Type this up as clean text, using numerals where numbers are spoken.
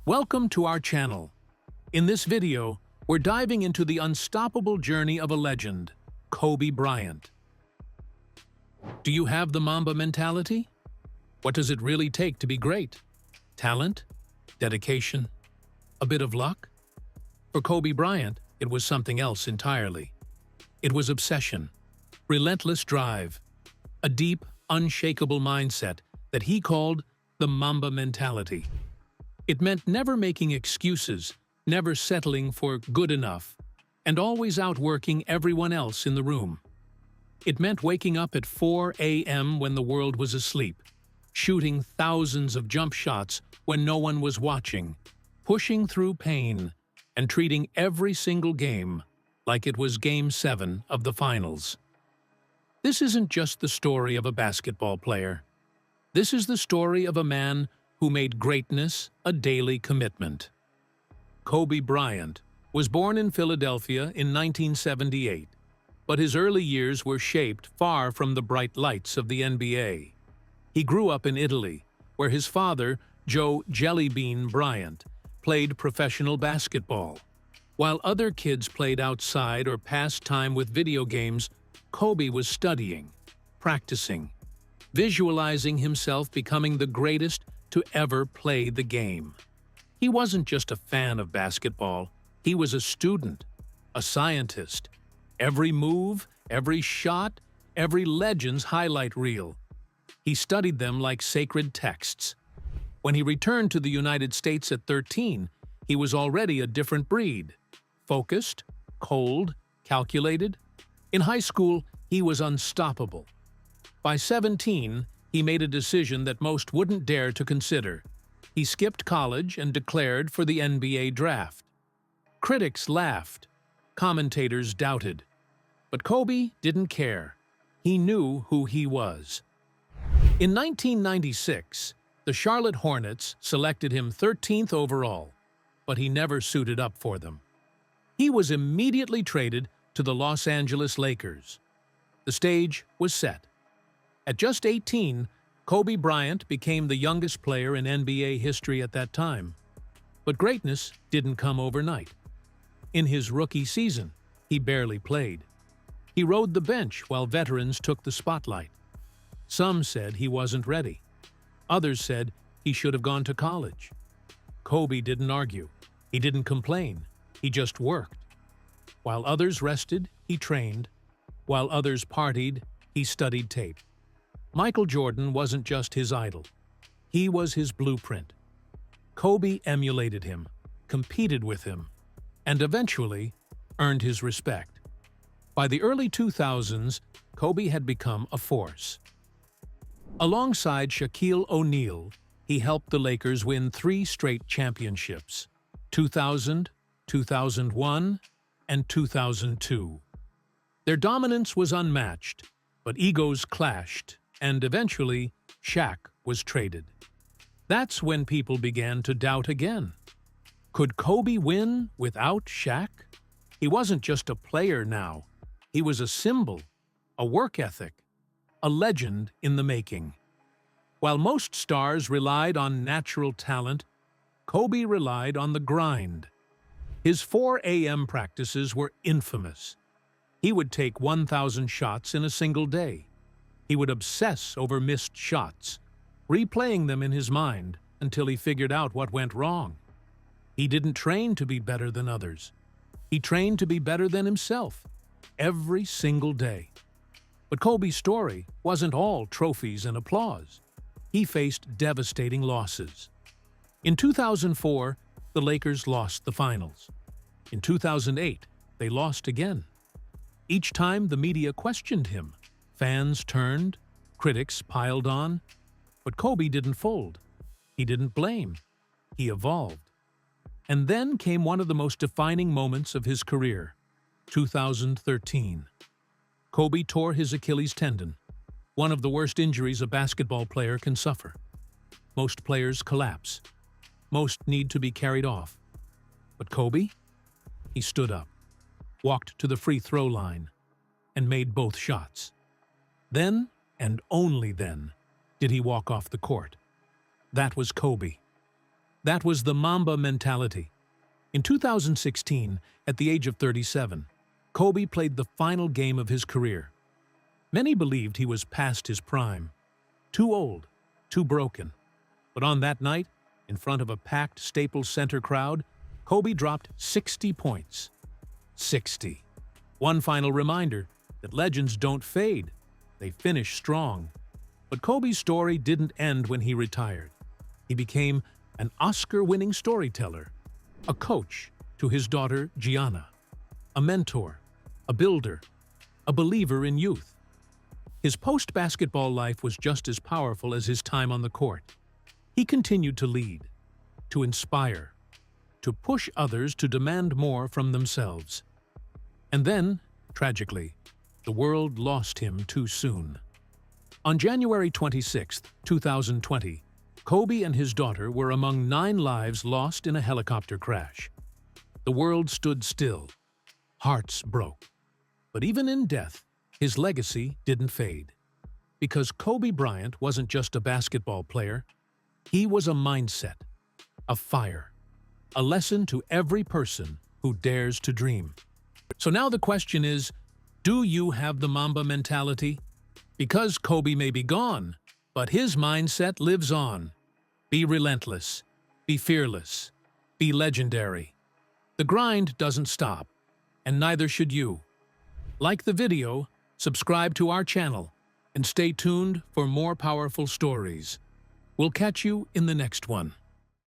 Welcome to our channel. In this video, we're diving into the unstoppable journey of a legend, Kobe Bryant. Do you have the Mamba mentality? What does it really take to be great? Talent? Dedication? A bit of luck? For Kobe Bryant, it was something else entirely. It was obsession, relentless drive, a deep, unshakable mindset that he called the Mamba Mentality. It meant never making excuses, never settling for good enough, and always outworking everyone else in the room. It meant waking up at 4 a.m. when the world was asleep, shooting thousands of jump shots when no one was watching, pushing through pain, and treating every single game like it was Game 7 of the finals. This isn't just the story of a basketball player. This is the story of a man who made greatness a daily commitment. Kobe Bryant was born in Philadelphia in 1978, but his early years were shaped far from the bright lights of the NBA. He grew up in Italy, where his father, Joe "Jelly Bean" Bryant, played professional basketball. While other kids played outside or passed time with video games, Kobe was studying, practicing, visualizing himself becoming the greatest to ever play the game. He wasn't just a fan of basketball, he was a student, a scientist. Every move, every shot, every legend's highlight reel. He studied them like sacred texts. When he returned to the United States at 13, he was already a different breed. Focused, cold, calculated. In high school, he was unstoppable. By 17, he made a decision that most wouldn't dare to consider. He skipped college and declared for the NBA draft. Critics laughed. Commentators doubted. But Kobe didn't care. He knew who he was. In 1996, the Charlotte Hornets selected him 13th overall, but he never suited up for them. He was immediately traded to the Los Angeles Lakers. The stage was set. At just 18, Kobe Bryant became the youngest player in NBA history at that time. But greatness didn't come overnight. In his rookie season, he barely played. He rode the bench while veterans took the spotlight. Some said he wasn't ready. Others said he should have gone to college. Kobe didn't argue. He didn't complain. He just worked. While others rested, he trained. While others partied, he studied tape. Michael Jordan wasn't just his idol. He was his blueprint. Kobe emulated him, competed with him, and eventually earned his respect. By the early 2000s, Kobe had become a force. Alongside Shaquille O'Neal, he helped the Lakers win 3 straight championships: 2000, 2001, and 2002. Their dominance was unmatched, but egos clashed, and eventually, Shaq was traded. That's when people began to doubt again. Could Kobe win without Shaq? He wasn't just a player now. He was a symbol, a work ethic, a legend in the making. While most stars relied on natural talent, Kobe relied on the grind. His 4 a.m. practices were infamous. He would take 1,000 shots in a single day. He would obsess over missed shots, replaying them in his mind until he figured out what went wrong. He didn't train to be better than others. He trained to be better than himself, every single day. But Kobe's story wasn't all trophies and applause. He faced devastating losses. In 2004, the Lakers lost the finals. In 2008, they lost again. Each time the media questioned him. Fans turned, critics piled on, but Kobe didn't fold. He didn't blame. He evolved. And then came one of the most defining moments of his career, 2013. Kobe tore his Achilles tendon, one of the worst injuries a basketball player can suffer. Most players collapse. Most need to be carried off. But Kobe? He stood up, walked to the free throw line, and made both shots. Then, and only then, did he walk off the court. That was Kobe. That was the Mamba Mentality. In 2016, at the age of 37, Kobe played the final game of his career. Many believed he was past his prime, too old, too broken. But on that night, in front of a packed Staples Center crowd, Kobe dropped 60 points. 60. One final reminder that legends don't fade, they finish strong. But Kobe's story didn't end when he retired. He became an Oscar-winning storyteller, a coach to his daughter Gianna, a mentor, a builder, a believer in youth. His post-basketball life was just as powerful as his time on the court. He continued to lead, to inspire, to push others to demand more from themselves. And then, tragically, the world lost him too soon. On January 26, 2020, Kobe and his daughter were among 9 lives lost in a helicopter crash. The world stood still. Hearts broke. But even in death, his legacy didn't fade. Because Kobe Bryant wasn't just a basketball player, he was a mindset, a fire, a lesson to every person who dares to dream. So now the question is, do you have the Mamba mentality? Because Kobe may be gone, but his mindset lives on. Be relentless, be fearless, be legendary. The grind doesn't stop, and neither should you. Like the video, subscribe to our channel, and stay tuned for more powerful stories. We'll catch you in the next one.